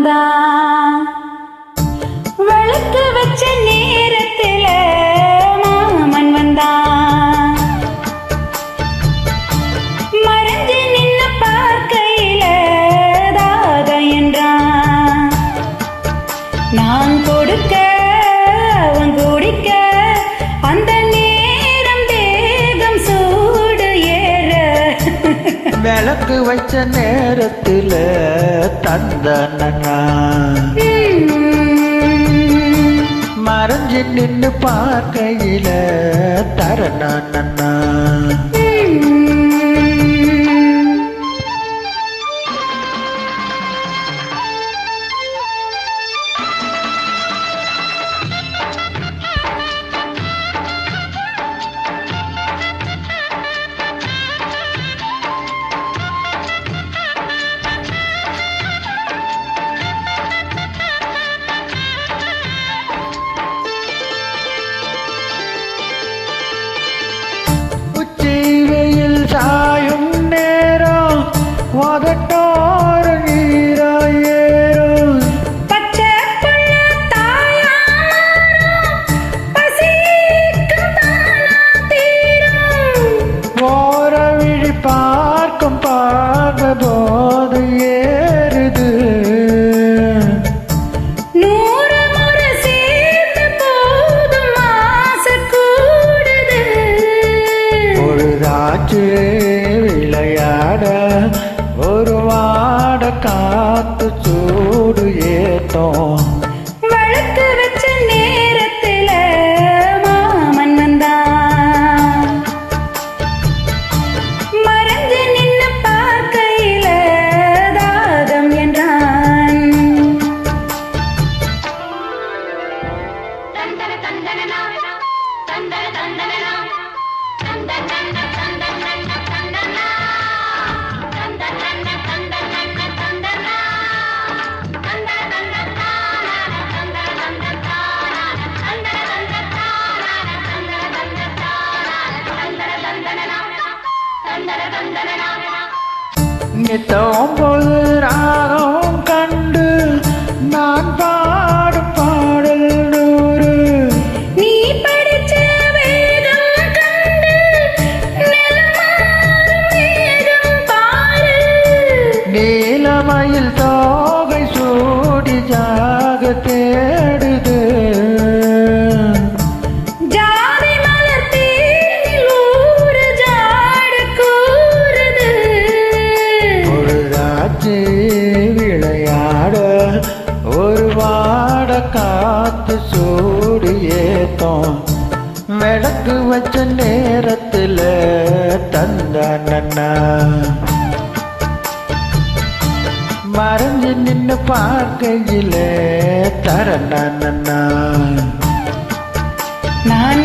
வந்தான். விளக்கு வச்ச நேரத்தில மாமன் வந்தான். மறைஞ்சு நின்ன பார்க்கையில தாகம் என்றான். நான் கொடுக்க அவன் குடிக்க அந்த நேரம் தேகம் சூடு ஏற விளக்கு வச்ச நேரத்துல தந்தனா மறைஞ்சு நின்னு பார்க்கையில தரணா சாயும் நேரம் வதட்டோர நீராயேரும் பச்சை புள்ள தாயாரும் பசிக்கும் தானா தீரும். ஓர விழி பார்க்கும் பார்வை போது ஏறுது. 100 முறை சேர்ந்த போதும் ஆசை கூடுது. பொழுதாச்சு விளையாட ஒரு வாட காத்து சூடு ஏத்தோம். விளக்கு வச்ச நேரத்தில மாமன் வந்தான். மறைஞ்சு நின்னு பார்க்கையில தாகம் என்றான். நித்தோம்பொது ராகம் கண்டு நான் பாடும் பாடல் 100. நீ படிச்ச வேதம் கண்டு நிலமாறும் வேதம் பாரு. நீலமயில் தோகை சூடி ஜாக தேடுது. ஜாதி மலர் தேனில் ஊறு ஜாடு கூறுது. பொழுதாச்சு விளையாட ஒரு வாட காத்து சூடு ஏத்தோம். விளக்கு வச்ச நேரத்துல தந்தனா மறைஞ்சு நின்னு பார்க்கையில தரணா நான்